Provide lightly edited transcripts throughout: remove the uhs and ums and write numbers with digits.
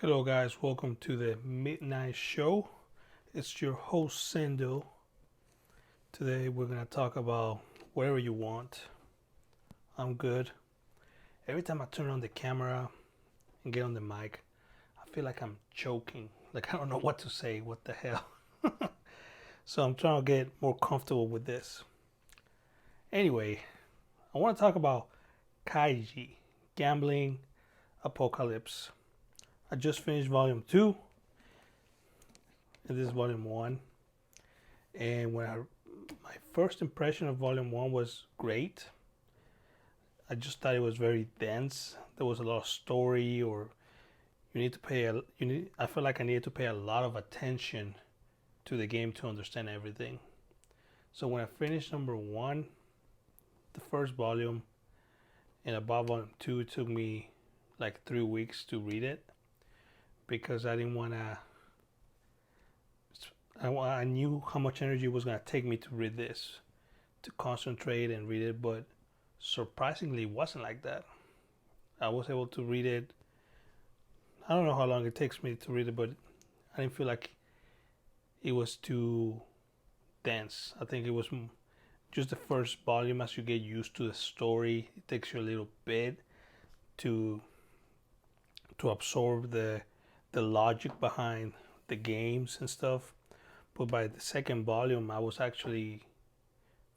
Hello, guys. Welcome to the Midnight Show. It's your host, Sendo. Today, we're going to talk about whatever you want. I'm good. Every time I turn on the camera and get on the mic, I feel like I'm choking. Like, I don't know what to say. What the hell? So, I'm trying to get more comfortable with this. Anyway, I want to talk about Kaiji, Gambling Apocalypse. I just finished volume 2, and this is volume 1. And my first impression of volume 1 was great. I just thought it was very dense. There was a lot of story, or I felt like I needed to pay a lot of attention to the game to understand everything. So when I finished number 1, the first volume, and about volume 2, it took me like 3 weeks to read it because I didn't want to. I knew how much energy it was going to take me to read this, to concentrate and read it, but surprisingly, it wasn't like that. I was able to read it. I don't know how long it takes me to read it, but I didn't feel like it was too dense. I think it was just the first volume. As you get used to the story, it takes you a little bit to absorb the logic behind the games and stuff. But by the second volume, I was actually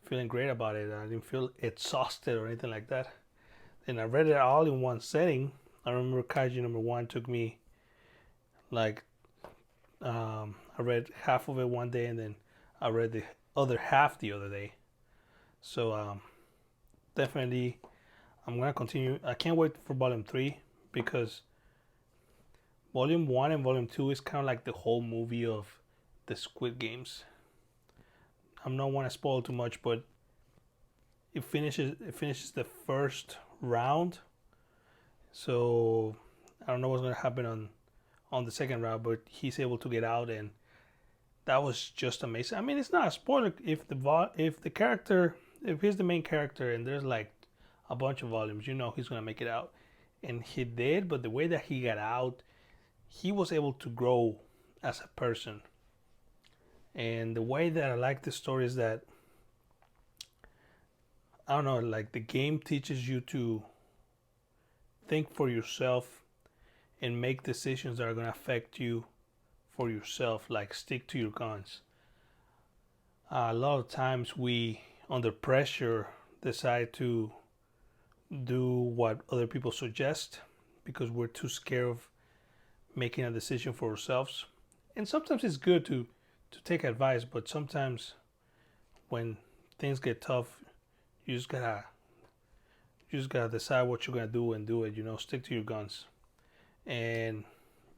feeling great about it. I didn't feel exhausted or anything like that. And I read it all in one setting. I remember Kaiji number 1 took me like, I read half of it one day, and then I read the other half the other day. So definitely, I'm going to continue. I can't wait for volume 3 because volume 1 and volume 2 is kind of like the whole movie of the Squid Games. I'm not want to spoil too much, but it finishes the first round. So I don't know what's gonna happen on the second round, but he's able to get out, and that was just amazing. I mean, it's not a spoiler if he's the main character and there's like a bunch of volumes, he's gonna make it out, and he did. But the way that he got out, he was able to grow as a person. And the way that I like this story is that, I don't know, like the game teaches you to think for yourself and make decisions that are going to affect you for yourself, like stick to your guns. A lot of times we, under pressure, decide to do what other people suggest because we're too scared of making a decision for ourselves. And sometimes it's good to take advice, but sometimes when things get tough, you just gotta decide what you're gonna do and do it. Stick to your guns. And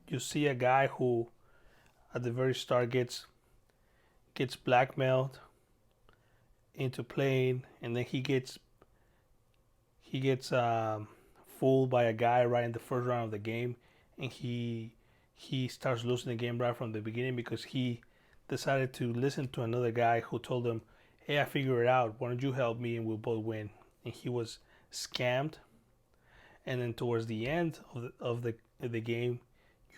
you see a guy who, at the very start, gets blackmailed into playing, and then he gets fooled by a guy right in the first round of the game, and he starts losing the game right from the beginning because he decided to listen to another guy who told him, "Hey, I figured it out. Why don't you help me and we'll both win?" And he was scammed. And then towards the end of the game,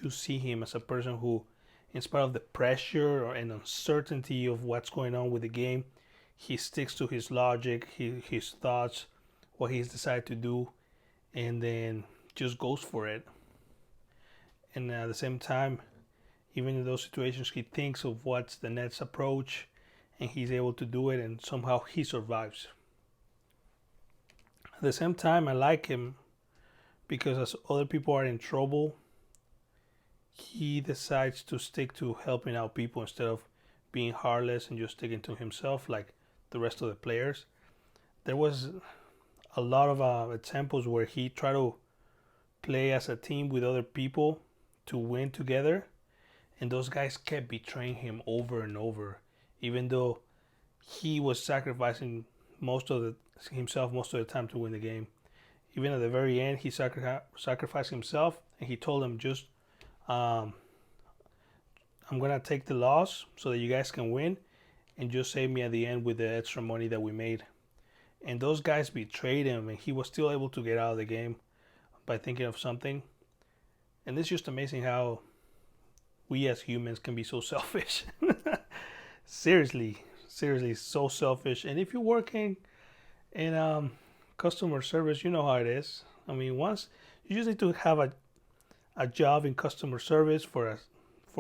you see him as a person who, in spite of the pressure and uncertainty of what's going on with the game, he sticks to his logic, his thoughts, what he's decided to do, and then just goes for it. And at the same time, even in those situations, he thinks of what's the next approach, and he's able to do it, and somehow he survives. At the same time, I like him because as other people are in trouble, he decides to stick to helping out people instead of being heartless and just sticking to himself like the rest of the players. There was a lot of examples where he tried to play as a team with other people to win together, and those guys kept betraying him over and over, even though he was sacrificing himself most of the time to win the game. Even at the very end, he sacrificed himself, and he told them, just, I'm going to take the loss so that you guys can win, and just save me at the end with the extra money that we made. And those guys betrayed him, and he was still able to get out of the game by thinking of something. And it's just amazing how we as humans can be so selfish. seriously, seriously, so selfish. And if you're working in customer service, you know how it is. I mean, once you just need to have a job in customer service for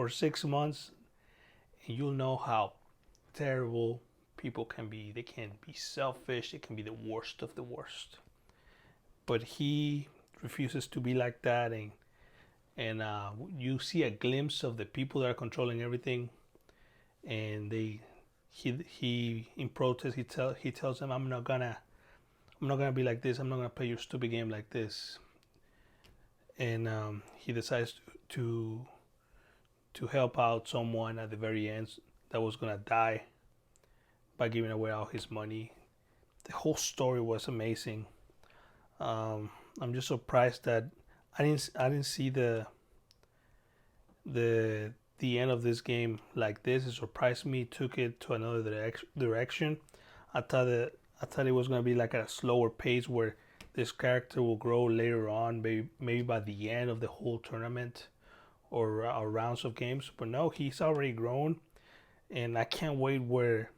6 months, and you'll know how terrible people can be. They can be selfish. They can be the worst of the worst. But he refuses to be like that, and you see a glimpse of the people that are controlling everything, and he in protest he tells them, I'm not gonna be like this. I'm not gonna play your stupid game like this. And he decides to help out someone at the very end that was gonna die by giving away all his money. The whole story was amazing. I'm just surprised that I didn't see the end of this game like this. It surprised me. It took it to another direction. I thought it was gonna be like at a slower pace where this character will grow later on, maybe by the end of the whole tournament or rounds of games. But no, he's already grown, and I can't wait where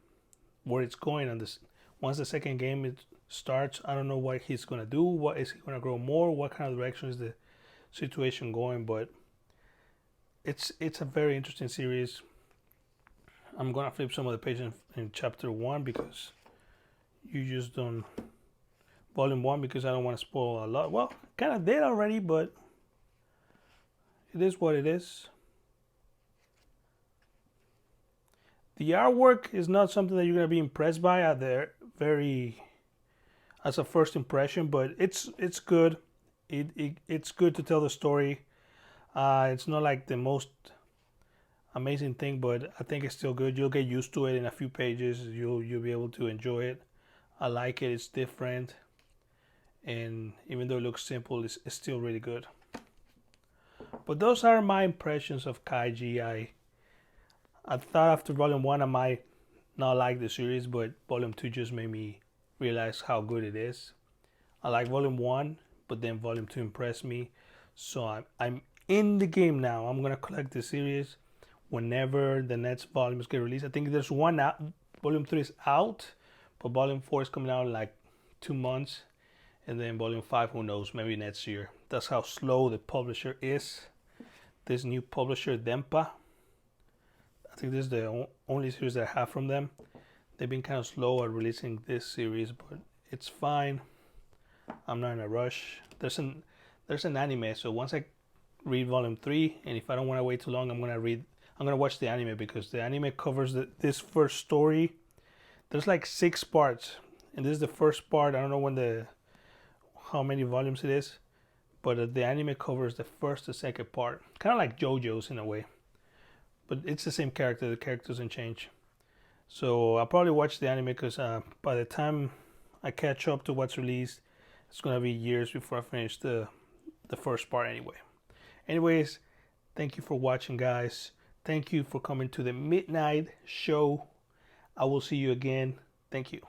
it's going on this. Once the second game starts, I don't know what he's gonna do. What is he gonna grow more? What kind of direction is the situation going? But it's a very interesting series. I'm gonna flip some of the pages in chapter 1 because you just don't volume 1 because I don't want to spoil a lot. Well, kind of did already, but it is what it is. The artwork is not something that you're gonna be impressed by at the very as a first impression, but it's good. It's good to tell the story. It's not like the most amazing thing, but I think it's still good. You'll get used to it in a few pages. You'll be able to enjoy it. I like it. It's different, and even though it looks simple, it's still really good. But those are my impressions of Kaiji. I thought after Volume 1 I might not like the series, but Volume 2 just made me realize how good it is. I like Volume 1, but then Volume 2 impressed me. So I'm in the game now. I'm going to collect the series whenever the next volumes get released. I think there's one out. Volume 3 is out, but Volume 4 is coming out in like 2 months. And then Volume 5, who knows, maybe next year. That's how slow the publisher is. This new publisher, Dempa. I think this is the only series that I have from them. They've been kind of slow at releasing this series, but it's fine. I'm not in a rush. There's an anime, so once I read Volume 3, and if I don't want to wait too long, I'm gonna watch the anime because the anime covers this first story. There's like 6 parts, and this is the first part. I don't know how many volumes it is, but the anime covers the first and second part, kind of like JoJo's in a way. But it's the same character. The character doesn't change. So I'll probably watch the anime because by the time I catch up to what's released, it's gonna be years before I finish the first part anyway. Anyways, thank you for watching, guys. Thank you for coming to the midnight show. I will see you again. Thank you.